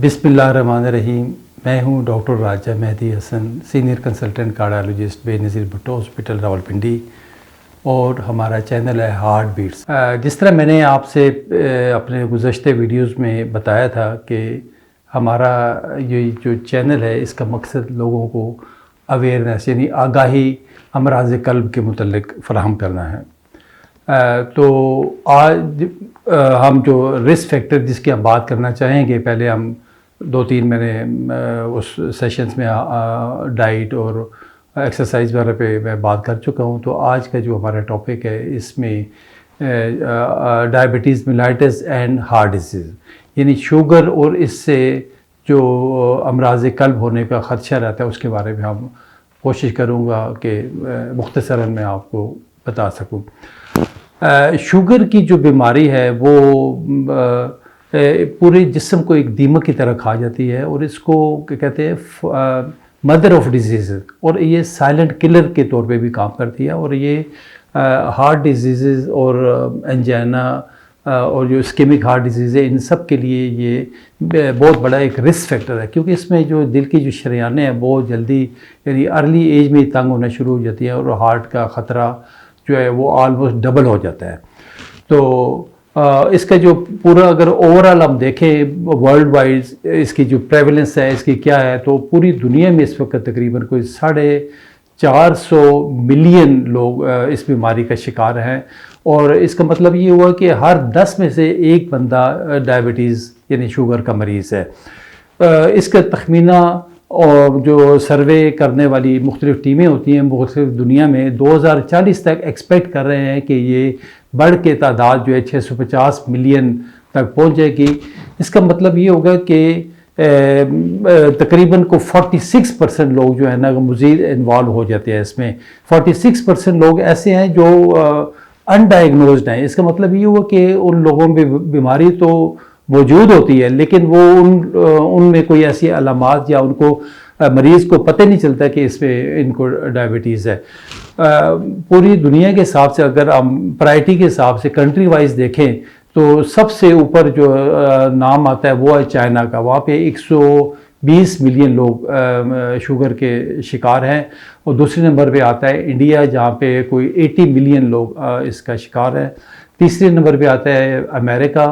बिस्मिल्लाहिर्रहमानिर्रहीम। मैं हूं doctor Raja Mehdi Hasan, senior consultant cardiologist Benazir Bhutto hospital Rawalpindi, और हमारा चैनल है हार्ट बीट्स। जिस तरह मैंने आपसे अपने गुज़श्ते वीडियोस में बताया था कि हमारा ये जो चैनल है इसका मकसद लोगों को अवेयरनेस यानी आगाही अमराज़ क़ल्ब के मुतल्लिक़ फ़राहम करना है। तो आज हम जो रिस्क फैक्टर जिसकी हम बात करना चाहेंगे, पहले हम 2-3 मैंने उस सेशंस में डाइट और एक्सरसाइज वगैरह पे मैं बात कर चुका हूँ। तो आज का जो हमारा टॉपिक है इसमें diabetes mellitus and heart disease यानी शुगर और इससे जो अमराज़ क़ल्ब होने का ख़दशा रहता है उसके बारे में हम कोशिश करूँगा कि मुख्तसरन मैं आपको बता सकूँ। शुगर की जो बीमारी है वो पूरे जिस्म को एक दीमक की तरह खा जाती है और इसको क्या कहते हैं मदर ऑफ डिजीज़, और ये साइलेंट किलर के तौर पे भी काम करती है। और ये हार्ट डिजीज़ और एंजाइना और जो इस्केमिक हार्ट डिजीज़ है इन सब के लिए ये बहुत बड़ा एक रिस्क फैक्टर है, क्योंकि इसमें जो दिल की जो शरीयानें हैं बहुत जल्दी यानी अर्ली एज में तंग होना शुरू हो जाती है और हार्ट का ख़तरा जो है वो ऑलमोस्ट डबल हो जाता है। तो इसका जो पूरा अगर ओवरऑल हम देखें वर्ल्ड वाइड इसकी जो प्रेवलेंस है इसकी क्या है, तो पूरी दुनिया में इस वक्त तकरीबन कोई 450 मिलियन लोग इस बीमारी का शिकार हैं। और इसका मतलब ये हुआ कि हर 10 में से एक बंदा डायबिटीज़ यानी शुगर का मरीज़ है। इसका तखमीना और जो सर्वे करने वाली मुख्तलिफ़ टीमें होती हैं मुख्तलिफ़ दुनिया में 2040 तक एक्सपेक्ट कर रहे हैं कि ये बढ़ के तादाद जो है 650 मिलियन तक पहुंच जाएगी। इसका मतलब ये होगा कि तकरीबन को 46% लोग जो है ना मज़ीद इन्वॉल्व हो जाते हैं इसमें। 46% लोग ऐसे हैं जो अनडायग्नोज्ड हैं। इसका मतलब ये हुआ कि उन लोगों में बीमारी तो मौजूद होती है लेकिन वो उनमें कोई ऐसी अलामात या उनको मरीज़ को पता नहीं चलता कि इसमें इनको डायबिटीज़ है। पूरी दुनिया के हिसाब से अगर हम प्रायोरिटी के हिसाब से कंट्री वाइज देखें तो सबसे ऊपर जो नाम आता है वो है चाइना का। वहाँ पे 120 मिलियन लोग शुगर के शिकार हैं। और दूसरे नंबर पे आता है इंडिया जहाँ पे कोई 80 मिलियन लोग इसका शिकार हैं। तीसरे नंबर पे आता है अमेरिका,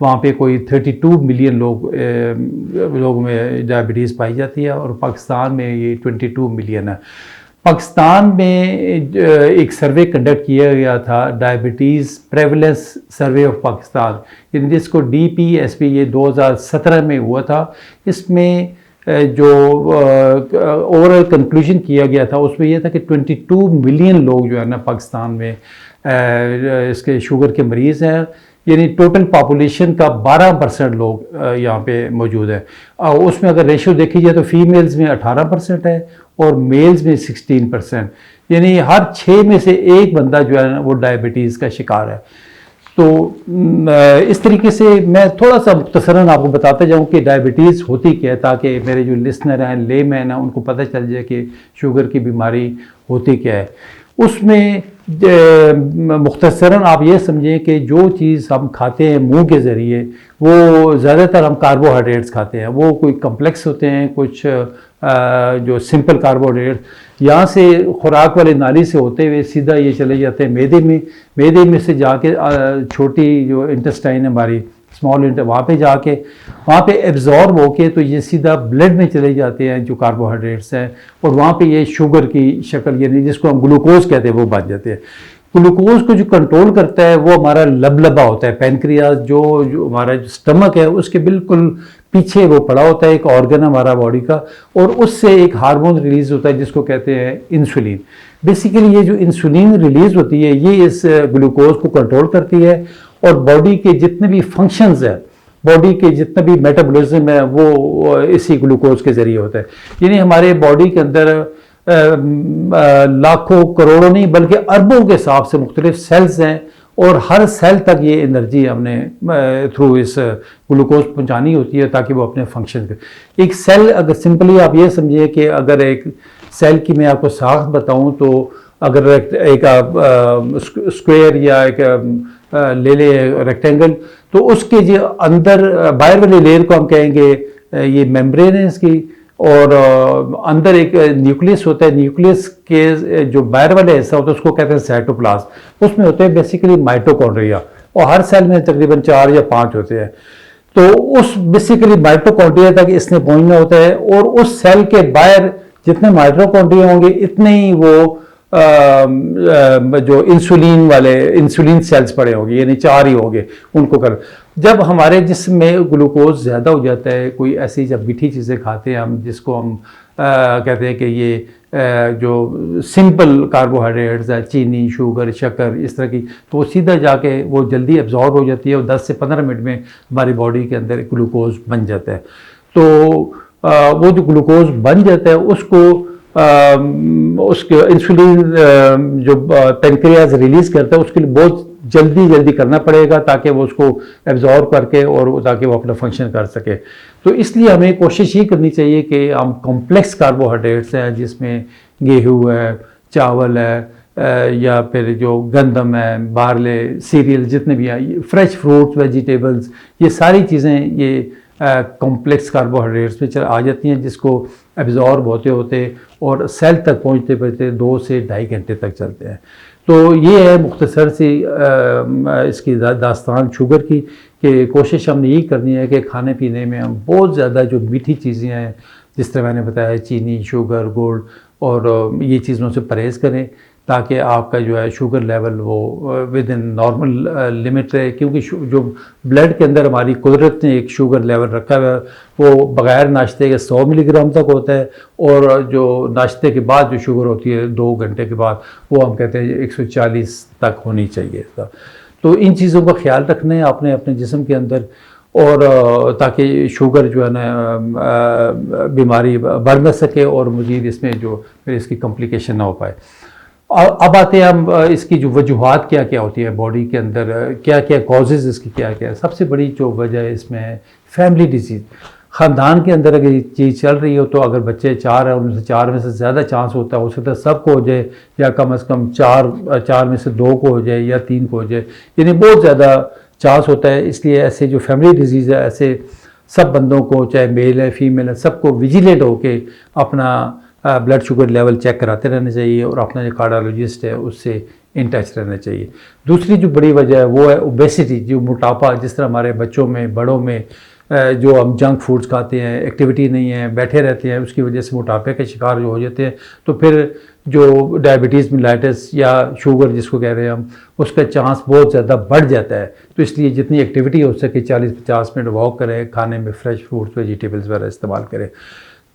वहाँ पे कोई 32 मिलियन लोगों में डायबिटीज़ पाई जाती है। और पाकिस्तान में ये 22 मिलियन है। पाकिस्तान में एक सर्वे कंडक्ट किया गया था, diabetes prevalence survey of Pakistan, यानी जिसको DPSP ये 2017 में हुआ था। इसमें जो ओवरऑल कंक्लूजन किया गया था उसमें यह था कि 22 मिलियन लोग जो है ना पाकिस्तान में इसके शुगर के मरीज़ हैं, यानी टोटल पॉपुलेशन का 12% लोग यहाँ पे मौजूद है। उसमें अगर रेशियो देखी जाए तो फीमेल्स में 18% है और मेल्स में 16%, यानी हर 6 में से एक बंदा जो है ना वो डायबिटीज़ का शिकार है। तो इस तरीके से मैं थोड़ा सा मुख्तसरन आपको बताते जाऊँ कि डायबिटीज़ होती क्या है, ताकि मेरे जो लिसनर हैं लेमैन हैं उनको पता चल जाए कि शुगर की बीमारी होती क्या है। उसमें मुख्तसरन आप ये समझें कि जो चीज़ हम खाते हैं मुंह के ज़रिए वो ज़्यादातर हम कार्बोहाइड्रेट्स खाते हैं। वो कोई कम्प्लेक्स होते हैं, कुछ जो सिंपल कार्बोहाइड्रेट यहाँ से खुराक वाले नाली से होते हुए सीधा ये चले जाते हैं मैदे में से जाके छोटी जो इंटेस्टाइन है हमारी स्मॉल वहाँ पे जाके वहाँ पे एब्जॉर्ब होके तो ये सीधा ब्लड में चले जाते हैं जो कार्बोहाइड्रेट्स हैं, और वहाँ पे ये शुगर की शक्ल यानी जिसको हम ग्लूकोज कहते हैं वो बन जाते हैं। ग्लूकोज को जो कंट्रोल करता है वो हमारा लबलबा होता है, पैनक्रियाज जो हमारा जो स्टमक है उसके बिल्कुल पीछे वो पड़ा होता है, एक ऑर्गन हमारा बॉडी का, और उससे एक हार्मोन रिलीज़ होता है जिसको कहते हैं इंसुलिन। बेसिकली ये जो इंसुलिन रिलीज़ होती है ये इस ग्लूकोज को कंट्रोल करती है, और बॉडी के जितने भी फंक्शंस हैं, बॉडी के जितना भी मेटाबॉलिज्म है वो इसी ग्लूकोज के ज़रिए होता है। यानी हमारे बॉडी के अंदर लाखों करोड़ों नहीं बल्कि अरबों के हिसाब से मुख्तलिफ सेल्स हैं, और हर सेल तक ये एनर्जी हमने थ्रू इस ग्लूकोज पहुंचानी होती है ताकि वो अपने फंक्शन करे। एक सेल अगर सिंपली आप ये समझिए कि अगर एक सेल की मैं आपको साख बताऊं तो अगर एक स्क्वायर या एक ले ले रेक्टेंगल, तो उसके जो अंदर बाहर वाली लेयर को हम कहेंगे ये मेम्ब्रेन है इसकी, और अंदर एक न्यूक्लियस होता है। न्यूक्लियस के जो बाहर वाले हिस्सा होता है उसको कहते हैं साइटोप्लाज्म। उसमें होते हैं बेसिकली माइटोकॉन्ड्रिया, और हर सेल में तकरीबन 4 या 5 होते हैं। तो उस बेसिकली माइटोकॉन्ड्रिया तक इसने पहुंचना होता है, और उस सेल के बाहर जितने माइटोकॉन्ड्रिया होंगे इतने ही वो जो इंसुलिन सेल्स पड़े होंगे, यानी 4 ही होंगे उनको कर। जब हमारे जिस्म में ग्लूकोज ज़्यादा हो जाता है, कोई ऐसी जब मीठी चीज़ें खाते हैं हम, जिसको हम कहते हैं कि ये जो सिंपल कार्बोहाइड्रेट्स है, चीनी, शुगर, शक्कर, इस तरह की, तो वो सीधा जाके वो जल्दी एब्जॉर्ब हो जाती है और 10 से 15 मिनट में हमारी बॉडी के अंदर ग्लूकोज बन जाता है। तो वो जो ग्लूकोज बन जाता है उसके इंसुलिन जो पेनक्रियाज रिलीज करता है, उसके लिए बहुत जल्दी करना पड़ेगा ताकि वो उसको एब्जॉर्ब करके और ताकि वो अपना फंक्शन कर सके। तो इसलिए हमें कोशिश ये करनी चाहिए कि हम कॉम्प्लेक्स कार्बोहाइड्रेट्स हैं, जिसमें गेहूँ है, चावल है, या फिर जो गंदम है, बारले, सीरियल जितने भी हैं, फ्रेश फ्रूट्स, वेजिटेबल्स, ये सारी चीज़ें ये कॉम्प्लेक्स कार्बोहाइड्रेट्स में आ जाती हैं, जिसको एब्जॉर्ब होते होते और सेल तक पहुंचते पहुंचते 2 से 2.5 घंटे तक चलते हैं। तो ये है मुख्तसर सी इसकी दास्तान शुगर की, कि कोशिश हमने यही करनी है कि खाने पीने में हम बहुत ज़्यादा जो मीठी चीज़ें हैं, जिस तरह मैंने बताया चीनी, शुगर, गुड़, और ये चीज़ों से परहेज़ करें, ताकि आपका जो है शुगर लेवल वो विद इन नॉर्मल लिमिट रहे। क्योंकि जो ब्लड के अंदर हमारी कुदरत ने एक शुगर लेवल रखा हुआ है, वो बग़ैर नाश्ते के 100 मिलीग्राम तक होता है, और जो नाश्ते के बाद जो शुगर होती है 2 घंटे के बाद, वो हम कहते हैं 140 तक होनी चाहिए। तो इन चीज़ों का ख्याल रखना है आपने अपने जिस्म के अंदर, और ताकि शुगर जो है ना बीमारी बढ़ न सके और मज़ीद इसमें जो फिर इसकी कॉम्प्लिकेशन ना हो पाए। अब आते हैं हम इसकी जो वजूहात क्या क्या होती है बॉडी के अंदर, क्या क्या कॉजेज़ इसकी क्या क्या है। सबसे बड़ी जो वजह है इसमें है फैमिली डिजीज़। ख़ानदान के अंदर अगर ये चीज़ चल रही हो, तो अगर बच्चे 4 हैं, उनमें से 4 में से ज़्यादा चांस होता है, हो सकता है सबको हो जाए, या कम से कम 4 में से 2 को हो जाए या 3 को हो जाए, यानी बहुत ज़्यादा चांस होता है। इसलिए ऐसे जो फैमिली डिजीज़ है, ऐसे सब बंदों को, चाहे मेल है फीमेल है, सबको विजिलेंट होके अपना ब्लड शुगर लेवल चेक कराते रहना चाहिए, और अपना जो कार्डियोलॉजिस्ट है उससे इन टच रहना चाहिए। दूसरी जो बड़ी वजह है वो है ओबेसिटी, जो मोटापा, जिस तरह हमारे बच्चों में, बड़ों में जो हम जंक फूड्स खाते हैं, एक्टिविटी नहीं है, बैठे रहते हैं, उसकी वजह से मोटापे के शिकार जो हो जाते हैं, तो फिर जो डायबिटीज़ मिलाइटिस या शुगर जिसको कह रहे हैं हम, उसका चांस बहुत ज़्यादा बढ़ जाता है। तो इसलिए जितनी एक्टिविटी हो सके 40-50 मिनट वॉक करें, खाने में फ्रेश फ्रूट्स, वेजिटेबल्स वगैरह इस्तेमाल करें।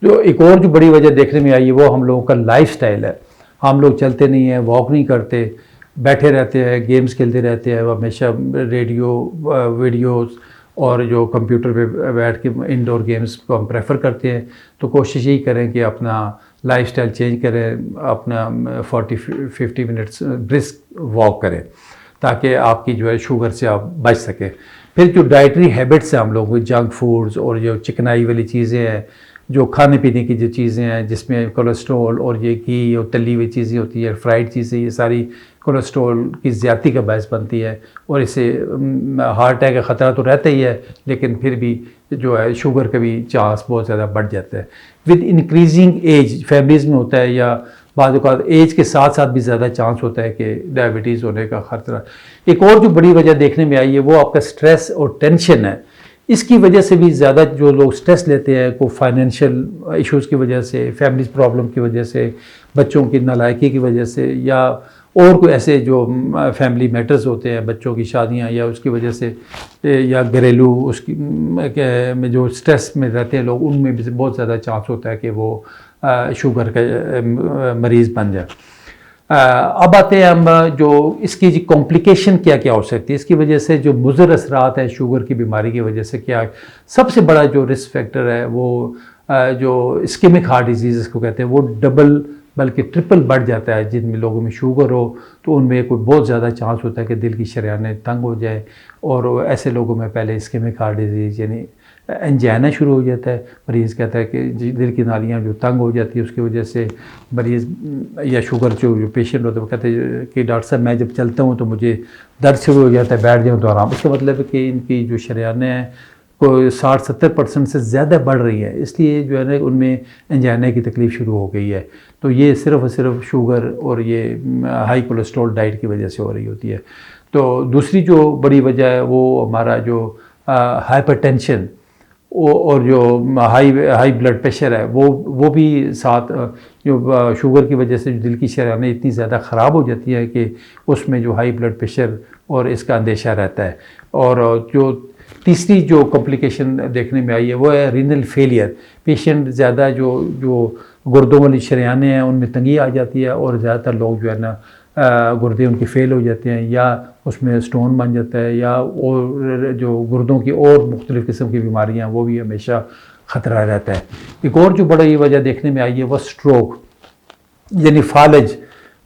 जो एक और जो बड़ी वजह देखने में आई है वो हम लोगों का लाइफस्टाइल है। हम लोग चलते नहीं हैं, वॉक नहीं करते, बैठे रहते हैं, गेम्स खेलते रहते हैं, हमेशा रेडियो, वीडियोस और जो कंप्यूटर पे बैठ के इंडोर गेम्स को हम प्रेफर करते हैं। तो कोशिश यही करें कि अपना लाइफस्टाइल चेंज करें, अपना 40-50 मिनट्स ब्रिस्क वॉक करें, ताकि आपकी जो है शुगर से आप बच सकें। फिर जो डाइटरी हैबिट्स हैं हम लोगों की, जंक फूड्स और जो चिकनाई वाली चीज़ें हैं, जो खाने पीने की जो चीज़ें हैं जिसमें कोलेस्ट्रॉल और ये घी और तली हुई चीज़ें होती है, फ्राइड चीज़ें, ये सारी कोलेस्ट्रॉल की ज़्यादती का बायस बनती है, और इससे हार्ट अटैक का ख़तरा तो रहता ही है, लेकिन फिर भी जो है शुगर का भी चांस बहुत ज़्यादा बढ़ जाता है। विद इंक्रीजिंग एज फैमिलीज़ में होता है, या बाद औक़ात एज के साथ साथ भी ज़्यादा चांस होता है कि डायबिटीज़ होने का खतरा। एक और जो बड़ी वजह देखने में आई है वो आपका स्ट्रेस और टेंशन है। इसकी वजह से भी ज़्यादा जो लोग स्ट्रेस लेते हैं, को फाइनेंशियल इश्यूज़ की वजह से, फैमिली प्रॉब्लम की वजह से, बच्चों की नालायकी की वजह से, या और कोई ऐसे जो फैमिली मैटर्स होते हैं, बच्चों की शादियां, या उसकी वजह से, या घरेलू उसकी में जो स्ट्रेस में रहते हैं लोग, उनमें भी बहुत ज़्यादा चांस होता है कि वो शुगर का मरीज़ बन जाए। अब आते हैं हम जो इसकी जो कॉम्प्लिकेशन क्या क्या हो सकती है, इसकी वजह से जो मुज़र असरात है शुगर की बीमारी की वजह से क्या है। सबसे बड़ा जो रिस्क फैक्टर है वो जो इस्केमिक हार्ट डिजीज़ इसको कहते हैं, वो डबल बल्कि ट्रिपल बढ़ जाता है। जिन लोगों में शुगर हो तो उनमें कोई बहुत ज़्यादा चांस होता है कि दिल की शरीयानें तंग हो जाए, और ऐसे लोगों में पहले इस्केमिक हार्ट डिजीज़ यानी एंजाइना शुरू हो जाता है। मरीज़ कहता है कि दिल की नालियाँ जो तंग हो जाती है उसकी वजह से मरीज़, या शुगर जो पेशेंट होते हैं वो कहते हैं कि डॉक्टर साहब मैं जब चलता हूँ तो मुझे दर्द शुरू हो जाता है, बैठ जाऊँ तो आराम। इसका मतलब है कि इनकी जो शरीयानें हैं को 60-70% से ज़्यादा बढ़ रही है, इसलिए जो है ना उनमें एंजाइना की तकलीफ़ शुरू हो गई है। तो ये सिर्फ़ और सिर्फ शुगर और ये हाई कोलेस्ट्रॉल डाइट की वजह से हो रही होती है। तो दूसरी जो बड़ी वजह है वो हमारा जो हाइपरटेंशन और जो हाई हाई ब्लड प्रेशर है वो भी साथ जो शुगर की वजह से जो दिल की शरानें इतनी ज़्यादा ख़राब हो जाती है कि उसमें जो हाई ब्लड प्रेशर और इसका अंदेशा रहता है। और जो तीसरी जो कॉम्प्लिकेशन देखने में आई है वो है रीनल फेलियर। पेशेंट ज़्यादा जो गुर्दों वाली शरेयानें हैं उनमें तंगी आ जाती है और ज़्यादातर लोग जो है ना गुर्दे उनके फ़ेल हो जाते हैं या उसमें स्टोन बन जाता है या और जो गुर्दों की और मुख्तलिफ़ किस्म की बीमारियाँ वो भी हमेशा ख़तरा रहता है। एक और जो बड़ी वजह देखने में आई है वह स्ट्रोक यानी फालज।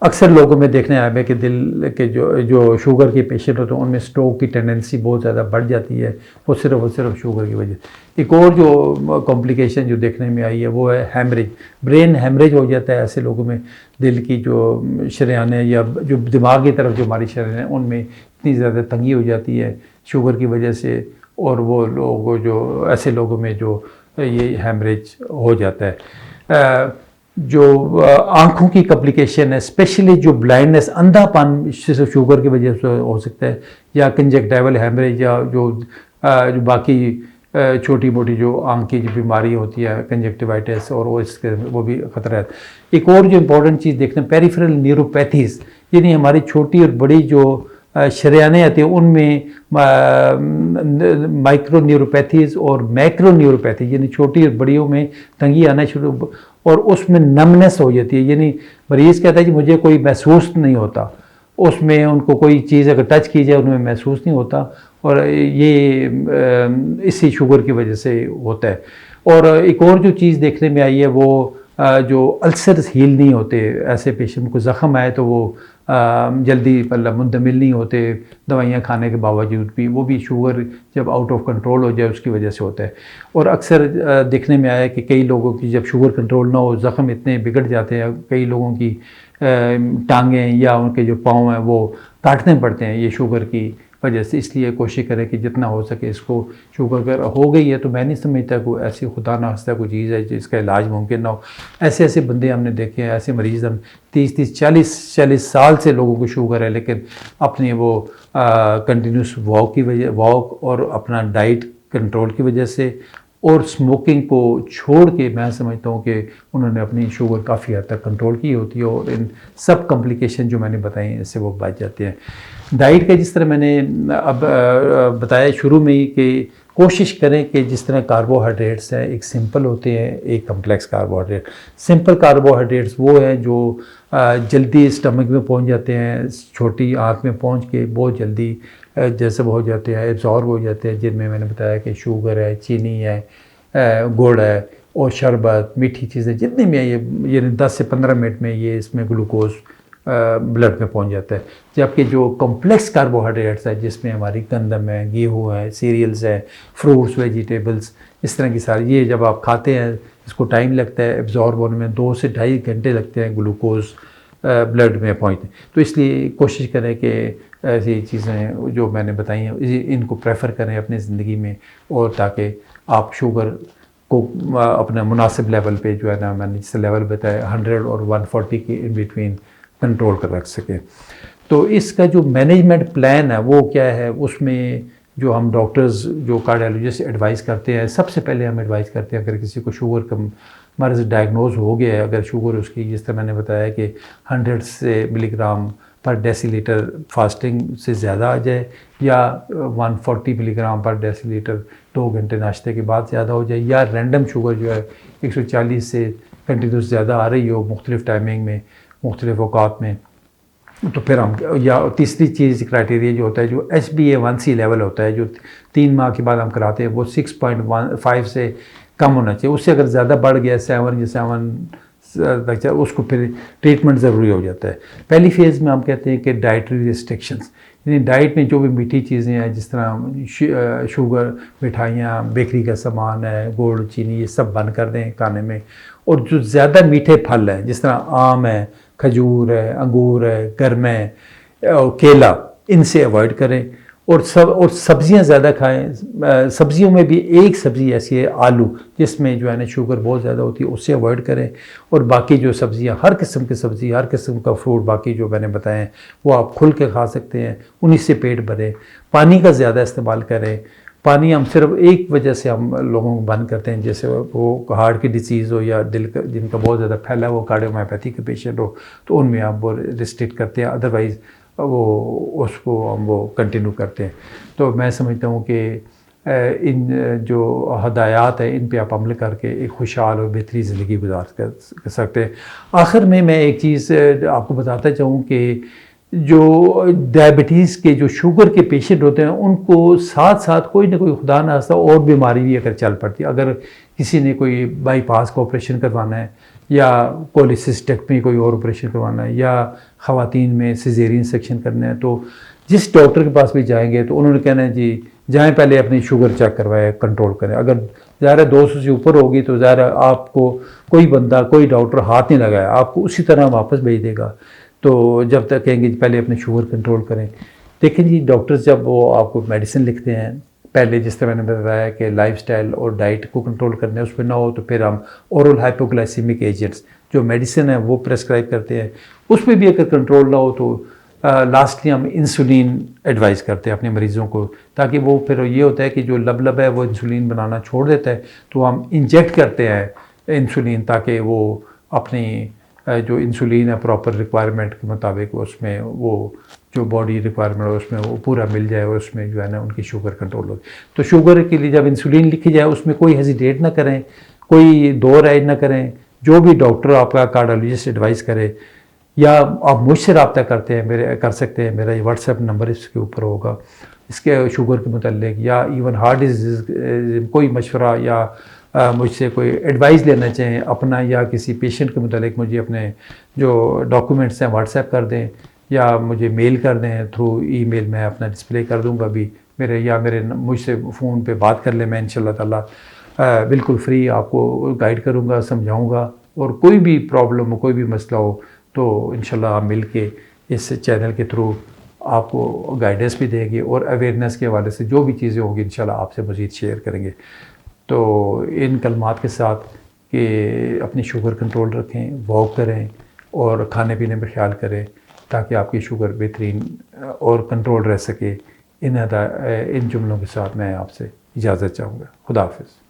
अक्सर लोगों में देखने आया है कि दिल के जो शुगर के पेशेंट होते हैं उनमें स्ट्रोक की टेंडेंसी बहुत ज़्यादा बढ़ जाती है, वो सिर्फ शुगर की वजह। एक और जो कॉम्प्लिकेशन जो देखने में आई है वो है हैमरेज। ब्रेन हैमरेज हो जाता है ऐसे लोगों में, दिल की जो शरेयानें या जो दिमाग की तरफ जो हमारी शरेयानें उनमें इतनी ज़्यादा तंगी हो जाती है शुगर की वजह से, और वो लोग जो ऐसे लोगों में जो ये हैमरेज हो जाता है। जो आँखों की कॉम्प्लिकेशन है, स्पेशली जो ब्लाइंडनेस अंधापन सिर्फ शुगर की वजह से हो सकता है, या कंजक्टिवल हैमरेज या जो बाकी छोटी मोटी जो आँख की जो बीमारी होती है कंजक्टिवाइटिस और वो भी ख़तरा है। एक और जो इम्पोर्टेंट चीज़ देखते हैं पेरिफेरल न्यूरोपैथीज़, यानी हमारी छोटी और बड़ी जो शरेयानें आती हैं उनमें माइक्रो न्यूरोपैथीज़ और मैक्रो न्यूरोपैथी यानी छोटी और बड़ियों में तंगी आना शुरू और उसमें नमनेस हो जाती है, यानी मरीज़ कहता है कि मुझे कोई महसूस नहीं होता, उसमें उनको कोई चीज़ अगर टच की जाए उनमें महसूस नहीं होता, और ये इसी शुगर की वजह से होता है। और एक और जो चीज़ देखने में आई है वो जो अल्सर्स हील नहीं होते, ऐसे पेशेंट को ज़ख़म आए तो वो जल्दी मतलब मुंतमिल नहीं होते दवाइयाँ खाने के बावजूद भी, वो भी शुगर जब आउट ऑफ कंट्रोल हो जाए उसकी वजह से होता है। और अक्सर देखने में आया है कि कई लोगों की जब शुगर कंट्रोल ना हो ज़ख़म इतने बिगड़ जाते हैं, कई लोगों की टांगें या उनके जो पाँव हैं वो काटने पड़ते हैं ये शुगर की वजह से। इसलिए कोशिश करें कि जितना हो सके इसको, शुगर अगर हो गई है तो मैं नहीं समझता कोई ऐसी खुदा ना खास्ता कोई चीज़ है जिसका इलाज मुमकिन ना हो। ऐसे ऐसे बंदे हमने देखे हैं, ऐसे मरीज़ हम 30-40 साल से लोगों को शुगर है, लेकिन अपनी वो कंटिन्यूस वॉक और अपना डाइट कंट्रोल की वजह से और स्मोकिंग को छोड़ के मैं समझता हूँ कि उन्होंने अपनी शुगर काफ़ी हद तक कंट्रोल की होती है और इन सब कॉम्प्लिकेशन जो मैंने बताई इससे वो बच जाते हैं। डाइट का जिस तरह मैंने अब बताया शुरू में ही कि कोशिश करें कि जिस तरह कार्बोहाइड्रेट्स हैं एक सिंपल होते हैं एक कम्प्लेक्स कार्बोहाइड्रेट। सिंपल कार्बोहाइड्रेट्स वो हैं जो जल्दी स्टमक में पहुंच जाते हैं, छोटी आँख में पहुंच के बहुत जल्दी जज़ब हो जाते हैं, एब्जॉर्ब हो जाते हैं, जिनमें मैंने बताया कि शुगर है, चीनी है, गुड़ है और शरबत, मीठी चीज़ें जितनी भी हैं ये 10 से 15 मिनट में ये इसमें ग्लूकोज ब्लड में पहुंच जाता है। जबकि जो कॉम्प्लेक्स कार्बोहाइड्रेट्स है जिसमें हमारी गंदम है, गेहूँ है, सीरियल्स है, फ्रूट्स, वेजिटेबल्स, इस तरह की सारी, ये जब आप खाते हैं इसको टाइम लगता है एब्जॉर्ब होने में, 2 से ढाई घंटे लगते हैं ग्लूकोज ब्लड में पहुँचते। तो इसलिए कोशिश करें कि ऐसी चीज़ें जो मैंने बताई हैं इनको प्रेफर करें अपनी ज़िंदगी में, और ताकि आप शुगर को अपने मुनासिब लेवल पे जो है ना मैंने जिस लेवल बताया 100 और 140 के इन बिटवीन कंट्रोल कर रख सकें। तो इसका जो मैनेजमेंट प्लान है वो क्या है, उसमें जो हम डॉक्टर्स जो कार्डियोलॉजिस्ट एडवाइस करते हैं, सबसे पहले हम एडवाइस करते हैं अगर किसी को शुगर का मर्ज़ डायग्नोज हो गया है, अगर शुगर उसकी जिस तरह मैंने बताया कि 100 से मिलीग्राम पर डेसीलीटर फास्टिंग से ज़्यादा आ जाए या 140 मिलीग्राम पर डेसीलीटर 2 घंटे नाश्ते के बाद ज़्यादा हो जाए, या रैंडम शुगर जो है 140 से कंटिन्यूस ज़्यादा आ रही हो मुख्तलिफ़ टाइमिंग में मुख्तलिफ़ औकात में, तो फिर हम, या तीसरी चीज़ क्राइटेरिया जो होता है जो HbA1c लेवल होता है जो 3 माह के बाद हम कराते हैं वो 6.5 से कम होना चाहिए। उससे अगर ज़्यादा बढ़ गया 7 या 7 उसको फिर ट्रीटमेंट ज़रूरी हो जाता है। पहली फेज़ में हम कहते हैं कि डाइटरी रिस्ट्रिक्शंस, यानी डाइट में जो भी मीठी चीज़ें हैं जिस तरह शुगर, मिठाइयाँ, बेकरी का सामान है, गुड़, चीनी, ये सब बंद कर दें खाने में। और जो ज़्यादा मीठे फल हैं जिस तरह आम है, खजूर है, अंगूर है, गरमे और केला, इनसे अवॉइड करें। और सब्जियां ज़्यादा खाएं। सब्जियों में भी एक सब्ज़ी ऐसी है आलू, जिसमें जो है ना शुगर बहुत ज़्यादा होती है, उससे अवॉइड करें। और बाकी जो सब्जियां, हर किस्म की सब्ज़ी, हर किस्म का फ्रूट, बाकी जो मैंने बताए हैं वो आप खुल के खा सकते हैं, उन्हीं से पेट भरे। पानी का ज़्यादा इस्तेमाल करें। पानी हम सिर्फ एक वजह से हम लोगों को बंद करते हैं, जैसे वो हार्ट की डिसीज़ हो या दिल का जिनका बहुत ज़्यादा फैला हो, कार्डियोमायोपैथी के पेशेंट हो, तो उनमें आप वो रिस्ट्रिक्ट करते हैं। अदरवाइज़ वो उसको हम वो कंटिन्यू करते हैं। तो मैं समझता हूँ कि इन जो हदायत है इन पे आप अमल करके एक खुशहाल और बेहतरीन ज़िंदगी गुजार कर सकते हैं। आखिर में मैं एक चीज़ आपको बताता चाहूँ कि जो डायबिटीज़ के, जो शुगर के पेशेंट होते हैं, उनको साथ साथ कोई ना कोई खुदा न खास्ता और बीमारी भी अगर चल पड़ती है, अगर किसी ने कोई बाईपास का ऑपरेशन करवाना है या कोलिसिस्टेक्टमी कोई और ऑपरेशन करवाना है या ख़वातीन में सिजेरियन सेक्शन करना है, तो जिस डॉक्टर के पास भी जाएंगे तो उन्होंने कहना है जी जाएं पहले अपनी शुगर चेक करवाएं, कंट्रोल करें। अगर ज़्यादा 200 से ऊपर होगी तो ज़्यादा आपको कोई बंदा, कोई डॉक्टर हाथ नहीं लगाया, आपको उसी तरह वापस भेज देगा। तो जब तक कहेंगे पहले अपनी शुगर कंट्रोल करें। लेकिन जी डॉक्टर्स जब वो आपको मेडिसिन लिखते हैं, पहले जिस तरह मैंने बताया कि लाइफस्टाइल और डाइट को कंट्रोल करना है, उस पर ना हो तो फिर हम ओरल हाइपोग्लाइसीमिक एजेंट्स जो मेडिसिन है वो प्रेस्क्राइब करते हैं। उस पर भी अगर कंट्रोल ना हो तो लास्टली हम इंसुलिन एडवाइस करते हैं अपने मरीज़ों को, ताकि वो फिर ये होता है कि जो लब है वो इंसुलिन बनाना छोड़ देता है, तो हम इंजेक्ट करते हैं इंसुलिन ताकि वो अपनी जो इंसुलिन है प्रॉपर रिक्वायरमेंट के मुताबिक उसमें वो जो बॉडी रिक्वायरमेंट है उसमें वो पूरा मिल जाए और उसमें जो है ना उनकी शुगर कंट्रोल हो। तो शुगर के लिए जब इंसुलिन लिखी जाए उसमें कोई हेजिटेट ना करें, कोई दो राय ना करें। जो भी डॉक्टर आपका कार्डियोलॉजिस्ट एडवाइस करे, या आप मुझसे रब्ता करते हैं, मेरे कर सकते हैं, मेरा ये व्हाट्सएप नंबर इसके ऊपर होगा, इसके शुगर के मुतल्लिक या इवन हार्ट डिजीज़ कोई मशवरा या मुझसे कोई एडवाइस लेना चाहें अपना या किसी पेशेंट के मुतालिक, मुझे अपने जो डॉक्यूमेंट्स हैं व्हाट्सएप कर दें या मुझे मेल कर दें थ्रू ईमेल। मैं अपना डिस्प्ले कर दूंगा अभी मेरे मुझसे फ़ोन पे बात कर लें। मैं इंशाल्लाह ताला बिल्कुल फ्री आपको गाइड करूंगा, समझाऊंगा। और कोई भी प्रॉब्लम हो, कोई भी मसला हो तो इंशाल्लाह आप मिल के इस चैनल के थ्रू आपको गाइडेंस भी देंगे और अवेयरनेस के हवाले से जो भी चीज़ें होंगी इंशाल्लाह आपसे मज़ीद शेयर करेंगे। तो इन कलमात के साथ कि अपनी शुगर कंट्रोल रखें, वॉक करें और खाने पीने में ख्याल करें ताकि आपकी शुगर बेहतरीन और कंट्रोल रह सके। इन जुमलों के साथ मैं आपसे इजाज़त चाहूँगा। खुदा हाफ़िज़।